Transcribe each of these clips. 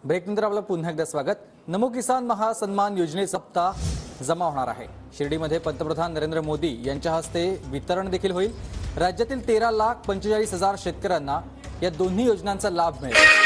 ब्रेकनंतर आपलं पुन्हा एकदा स्वागत। नमो किसान महासन्मान योजनेचा हप्ता जमा होणार आहे। शिर्डीमध्ये पंतप्रधान नरेंद्र मोदी यांच्या हस्ते वितरण देखील होईल। राज्यातील 13,45,000 शेतकऱ्यांना या दोन्ही योजनांचा लाभ मिळेल।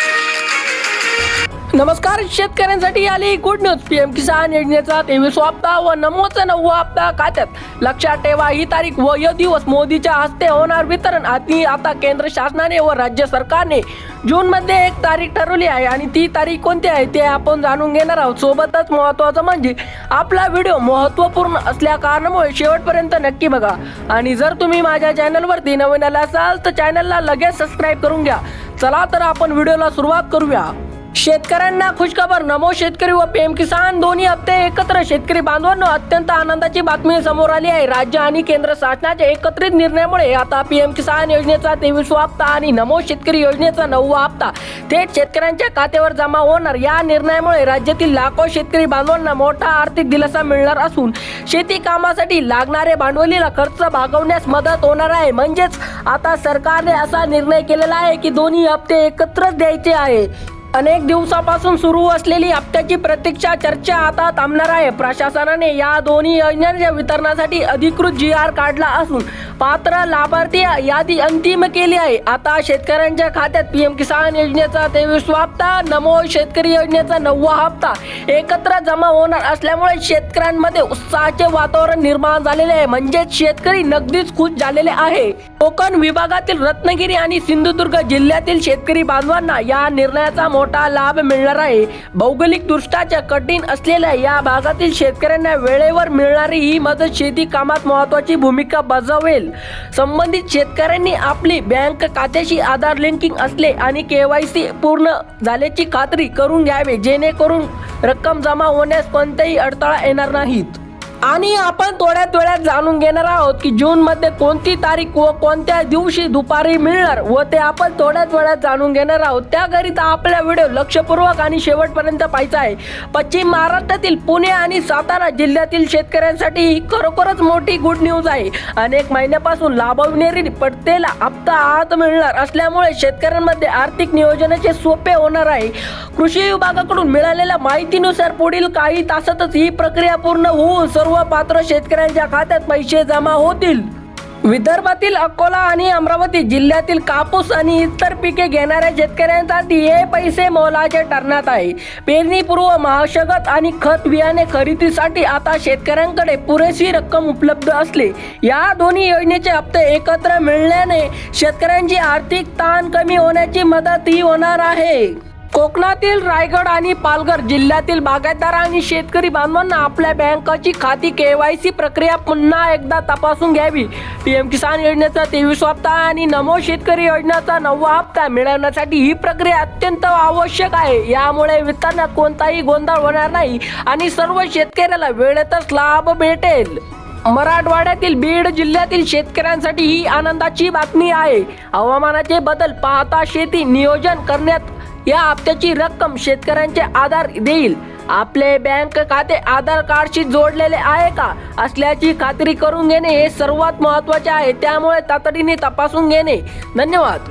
नमस्कार, शेतकऱ्यांसाठी आली गुड न्यूज। पीएम किसान योजनेचा 23वा हप्ता व नमोचा 9वा हप्ता खात्यात। लक्षात ठेवा, ही तारीख व यह दिवस मोदीच्या हस्ते होणार वितरण। आता केंद्र शासनाने व राज्य सरकारने जून मध्ये एक तारीख ठरवली आहे आणि ती तारीख कोणती आहे ते आपण जाणून घेणार आहोत। सोबतच महत्त्वाचं म्हणजे आपला व्हिडिओ महत्त्वपूर्ण असल्या कारणामुळे शेवटपर्यंत नक्की बघा आणि जर तुम्ही माझ्या चॅनलवरती नवीन आला असाल तर चॅनलला लगेच सबस्क्राइब करून घ्या। चला तर आपण व्हिडिओला सुरुवात करूया। शेतकऱ्यांना खुशखबर, नमो शेतकरी व पीएम किसान दोन्ही हप्ते एकत्र। शेतकरी बांधवांनो, अत्यंत आनंदाची बातमी समोर आली आहे। राज्य आणि केंद्र शासनाच्या एकत्रित निर्णयामुळे आता पीएम किसान योजनेचा 23वा हप्ता आणि नमो शेतकरी योजनेचा 9वा हप्ता थेट शेतकऱ्यांच्या खात्यावर जमा होणार। या निर्णयामुळे राज्यातील लाखो शेतकरी बांधवांना मोठा आर्थिक दिलासा मिळणार असून शेती कामासाठी लागणारे भांडवलीला खर्च भागवण्यास मदत होणार आहे। म्हणजेच आता सरकारने असा निर्णय केलेला आहे की दोन्ही हप्ते एकत्रच द्यायचे आहे। अनेक दिवसापासून सुरू असलेली हप्त्याची प्रतीक्षा चर्चा आता थांबणार आहे। प्रशासनाने या दोन्ही योजनांच्या वितरणासाठी अधिकृत GR काढला असून पात्र लाभार्थी यादी अंतिम केली आहे। आता शेतकऱ्यांच्या खात्यात पीएम किसान योजनेचा 23वा हप्ता, नमो शेतकरी योजनेचा 9वा हप्ता एकत्र जमा होणार असल्यामुळे शेतकऱ्यांमध्ये उत्साहाचे वातावरण निर्माण झालेले आहे। म्हणजेच शेतकरी नगदीच खुश झालेले आहे। कोकण विभागातील रत्नागिरी आणि सिंधुदुर्ग जिल्ह्यातील शेतकरी बांधवांना या निर्णयाचा मोठा लाभ मिळणार आहे। भौगोलिक दृष्ट्या कठीण असलेल्या या भागातील शेतकऱ्यांना वेळेवर मिळणारी ही मदत शेती कामात महत्त्वाची भूमिका बजावेल। संबंधित शेतकऱ्यांनी आपली बँक खात्याशी आधार लिंकिंग असले आणि KYC पूर्ण झाल्याची खात्री करून घ्यावी, जेणेकरून रक्कम जमा होण्यास कोणताही अडथळा येणार नाहीत। आणि आपण थोड्याच वेळात जाणून घेणार आहोत की जून मध्ये कोणती तारीख व कोणत्या दिवशी दुपारी मिळणार व ते आपण थोड्याच वेळात जाणून घेणार आहोत। त्याकरिता आपला व्हिडिओ लक्षपूर्वक आणि शेवटपर्यंत पाहायचा आहे। पश्चिम महाराष्ट्रातील पुणे आणि सातारा जिल्ह्यातील शेतकऱ्यांसाठी ही खरोखरच मोठी गुड न्यूज आहे। अनेक महिन्यापासून लाभविणारी पडतेला हप्ता आज मिळणार असल्यामुळे शेतकऱ्यांमध्ये आर्थिक नियोजनाचे सोपे होणार आहे। कृषी विभागाकडून मिळालेल्या माहितीनुसार पुढील काही तासातच ही प्रक्रिया पूर्ण होऊन सर्व पात्र शेतकऱ्यांच्या खात्यात पैसे जमा होतील। विदर्भातील अकोला आणि अमरावती जिल्ह्यातील कापूस आणि इतर पिके घेणाऱ्या शेतकऱ्यांसाठी हे पैसे मोलाचे ठरणार आहे। पेरणीपूर्व मशागत आणि खत बियाणे खरेदीसाठी आता शेतकऱ्यांकडे पुरेशी रक्कम उपलब्ध असले या दोन्ही योजनेचे हप्ते एकत्र मिळाल्याने शेतकऱ्यांची आर्थिक ताण कमी होण्याची मदतही होणार आहे। कोकणातील रायगड आणि पालघर जिल्ह्यातील बागायतदार आणि शेतकरी बांधवांना आपल्या बँकाची खाती KYC प्रक्रिया पुन्हा एकदा तपासून घ्यावी। पीएम किसान योजनेचा 23वा हप्ता आणि नमो शेतकरी योजनेचा 9वा हप्ता मिळवण्यासाठी ही प्रक्रिया अत्यंत आवश्यक आहे। यामुळे वितरणात कोणताही गोंधळ होणार नाही आणि सर्व शेतकऱ्याला वेळेतच लाभ भेटेल। मराठवाड्यातील बीड जिल्ह्यातील शेतकऱ्यांसाठी ही आनंदाची बातमी आहे। हवामानाचे बदल पाहता शेती नियोजन करण्यात या हप्त्याची रक्कम शेतकऱ्यांचे आधार देईल। आपले बँक खाते आधार कार्डशी जोडलेले आहे का असल्याची खात्री करून घेणे हे सर्वात महत्त्वाचे आहे। त्यामुळे तातडीने तपासून घेणे। धन्यवाद।